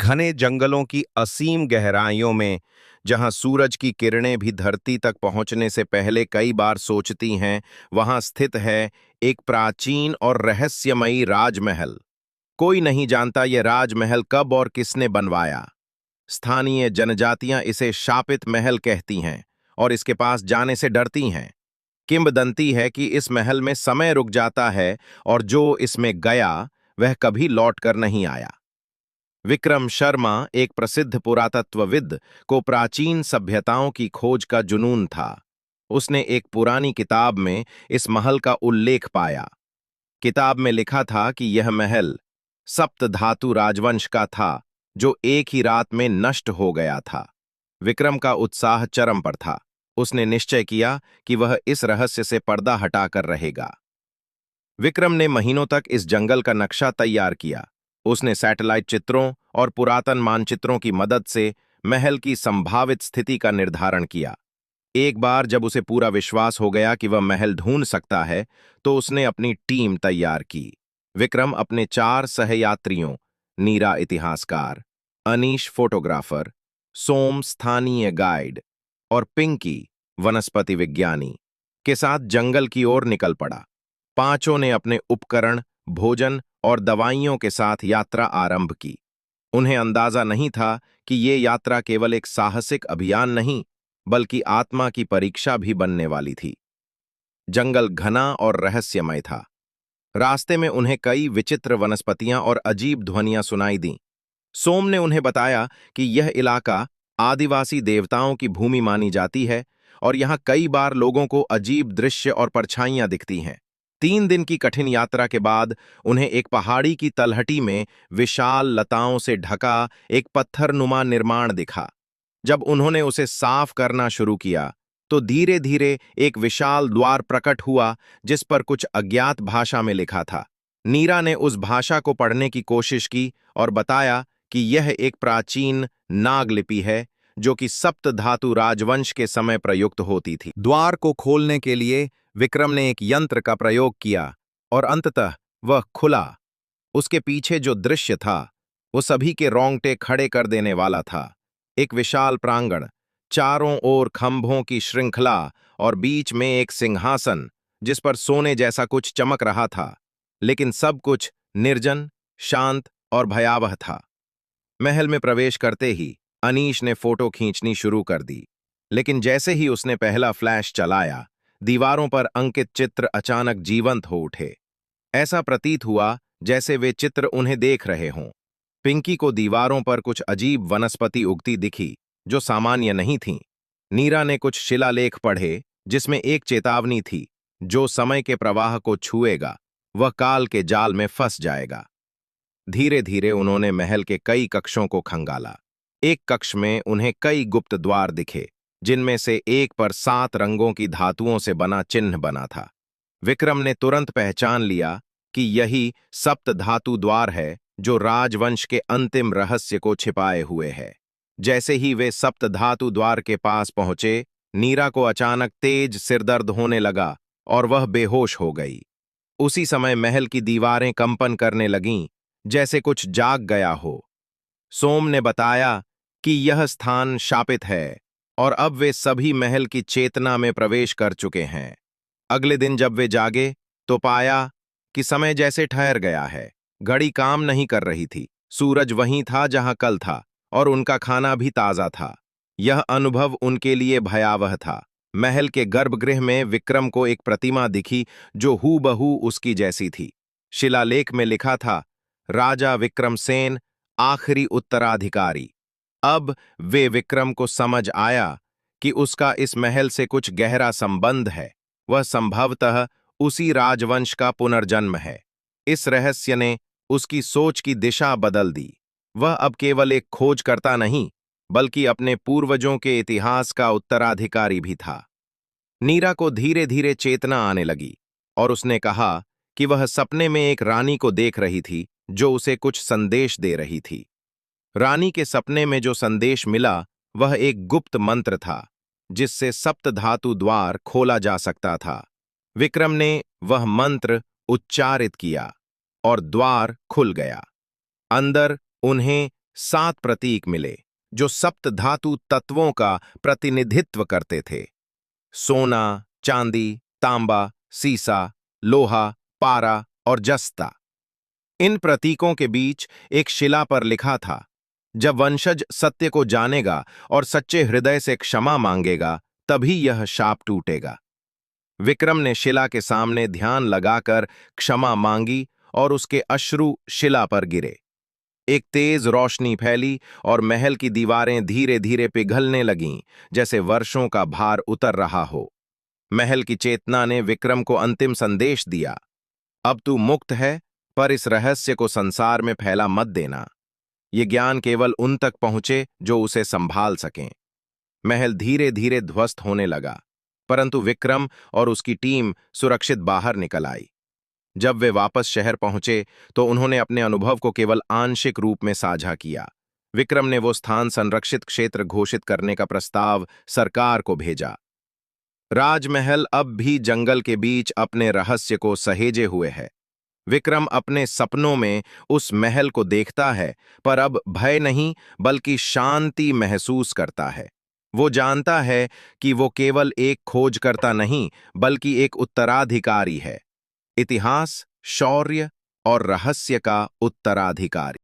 घने जंगलों की असीम गहराइयों में, जहां सूरज की किरणें भी धरती तक पहुंचने से पहले कई बार सोचती हैं, वहां स्थित है एक प्राचीन और रहस्यमयी राजमहल। कोई नहीं जानता यह राजमहल कब और किसने बनवाया। स्थानीय जनजातियां इसे शापित महल कहती हैं और इसके पास जाने से डरती हैं। किंवदंती है कि इस महल में समय रुक जाता है और जो इसमें गया वह कभी लौट कर नहीं आया। विक्रम शर्मा, एक प्रसिद्ध पुरातत्वविद, को प्राचीन सभ्यताओं की खोज का जुनून था। उसने एक पुरानी किताब में इस महल का उल्लेख पाया। किताब में लिखा था कि यह महल सप्तधातु राजवंश का था, जो एक ही रात में नष्ट हो गया था। विक्रम का उत्साह चरम पर था। उसने निश्चय किया कि वह इस रहस्य से पर्दा हटाकर रहेगा। विक्रम ने महीनों तक इस जंगल का नक्शा तैयार किया। उसने सैटेलाइट चित्रों और पुरातन मानचित्रों की मदद से महल की संभावित स्थिति का निर्धारण किया। एक बार जब उसे पूरा विश्वास हो गया कि वह महल ढूंढ सकता है, तो उसने अपनी टीम तैयार की। विक्रम अपने 4 सहयात्रियों, नीरा इतिहासकार, अनीश फोटोग्राफर, सोम स्थानीय गाइड और पिंकी वनस्पति विज्ञानी के साथ जंगल की ओर निकल पड़ा। पांचों ने अपने उपकरण, भोजन और दवाइयों के साथ यात्रा आरंभ की। उन्हें अंदाजा नहीं था कि ये यात्रा केवल एक साहसिक अभियान नहीं, बल्कि आत्मा की परीक्षा भी बनने वाली थी। जंगल घना और रहस्यमय था। रास्ते में उन्हें कई विचित्र वनस्पतियां और अजीब ध्वनियां सुनाई दीं। सोम ने उन्हें बताया कि यह इलाका आदिवासी देवताओं की भूमि मानी जाती है और यहाँ कई बार लोगों को अजीब दृश्य और परछाइयां दिखती हैं। 3 दिन की कठिन यात्रा के बाद उन्हें एक पहाड़ी की तलहटी में विशाल लताओं से ढका एक पत्थरनुमा निर्माण दिखा। जब उन्होंने उसे साफ करना शुरू किया, तो धीरे धीरे एक विशाल द्वार प्रकट हुआ, जिस पर कुछ अज्ञात भाषा में लिखा था। नीरा ने उस भाषा को पढ़ने की कोशिश की और बताया कि यह एक प्राचीन नागलिपि है, जो कि सप्तधातु राजवंश के समय प्रयुक्त होती थी। द्वार को खोलने के लिए विक्रम ने एक यंत्र का प्रयोग किया और अंततः वह खुला। उसके पीछे जो दृश्य था, वो सभी के रोंगटे खड़े कर देने वाला था। एक विशाल प्रांगण, चारों ओर खंभों की श्रृंखला और बीच में एक सिंहासन, जिस पर सोने जैसा कुछ चमक रहा था। लेकिन सब कुछ निर्जन, शांत और भयावह था। महल में प्रवेश करते ही अनीश ने फोटो खींचनी शुरू कर दी, लेकिन जैसे ही उसने पहला फ्लैश चलाया, दीवारों पर अंकित चित्र अचानक जीवंत हो उठे। ऐसा प्रतीत हुआ जैसे वे चित्र उन्हें देख रहे हों। पिंकी को दीवारों पर कुछ अजीब वनस्पति उगती दिखी, जो सामान्य नहीं थीं। नीरा ने कुछ शिलालेख पढ़े, जिसमें एक चेतावनी थी, जो समय के प्रवाह को छुएगा वह काल के जाल में फंस जाएगा। धीरे धीरे उन्होंने महल के कई कक्षों को खंगाला। एक कक्ष में उन्हें कई गुप्त द्वार दिखे, जिनमें से एक पर 7 रंगों की धातुओं से बना चिन्ह बना था। विक्रम ने तुरंत पहचान लिया कि यही सप्त धातु द्वार है, जो राजवंश के अंतिम रहस्य को छिपाए हुए है। जैसे ही वे सप्त धातु द्वार के पास पहुंचे, नीरा को अचानक तेज सिरदर्द होने लगा और वह बेहोश हो गई। उसी समय महल की दीवारें कंपन करने लगीं, जैसे कुछ जाग गया हो। सोम ने बताया कि यह स्थान शापित है और अब वे सभी महल की चेतना में प्रवेश कर चुके हैं। अगले दिन जब वे जागे, तो पाया कि समय जैसे ठहर गया है। घड़ी काम नहीं कर रही थी, सूरज वहीं था जहां कल था और उनका खाना भी ताजा था। यह अनुभव उनके लिए भयावह था। महल के गर्भगृह में विक्रम को एक प्रतिमा दिखी, जो हूबहू उसकी जैसी थी। शिलालेख में लिखा था, राजा विक्रमसेन, आखिरी उत्तराधिकारी। अब वे विक्रम को समझ आया कि उसका इस महल से कुछ गहरा संबंध है। वह संभवतः उसी राजवंश का पुनर्जन्म है। इस रहस्य ने उसकी सोच की दिशा बदल दी। वह अब केवल एक खोजकर्ता नहीं, बल्कि अपने पूर्वजों के इतिहास का उत्तराधिकारी भी था। नीरा को धीरे धीरे चेतना आने लगी और उसने कहा कि वह सपने में एक रानी को देख रही थी, जो उसे कुछ संदेश दे रही थी। रानी के सपने में जो संदेश मिला, वह एक गुप्त मंत्र था, जिससे सप्तधातु द्वार खोला जा सकता था। विक्रम ने वह मंत्र उच्चारित किया और द्वार खुल गया। अंदर उन्हें 7 प्रतीक मिले जो सप्त धातु तत्वों का प्रतिनिधित्व करते थे। सोना, चांदी, तांबा, सीसा, लोहा, पारा और जस्ता। इन प्रतीकों के बीच एक शिला पर लिखा था, जब वंशज सत्य को जानेगा और सच्चे हृदय से क्षमा मांगेगा, तभी यह शाप टूटेगा। विक्रम ने शिला के सामने ध्यान लगाकर क्षमा मांगी और उसके अश्रु शिला पर गिरे। एक तेज रोशनी फैली और महल की दीवारें धीरे धीरे पिघलने लगीं, जैसे वर्षों का भार उतर रहा हो। महल की चेतना ने विक्रम को अंतिम संदेश दिया, अब तू मुक्त है, पर इस रहस्य को संसार में फैला मत देना। ये ज्ञान केवल उन तक पहुंचे जो उसे संभाल सकें। महल धीरे धीरे ध्वस्त होने लगा, परंतु विक्रम और उसकी टीम सुरक्षित बाहर निकल आई। जब वे वापस शहर पहुंचे तो उन्होंने अपने अनुभव को केवल आंशिक रूप में साझा किया। विक्रम ने वो स्थान संरक्षित क्षेत्र घोषित करने का प्रस्ताव सरकार को भेजा। राजमहल अब भी जंगल के बीच अपने रहस्य को सहेजे हुए है। विक्रम अपने सपनों में उस महल को देखता है, पर अब भय नहीं बल्कि शांति महसूस करता है। वो जानता है कि वो केवल एक खोजकर्ता नहीं बल्कि एक उत्तराधिकारी है, इतिहास, शौर्य और रहस्य का उत्तराधिकारी।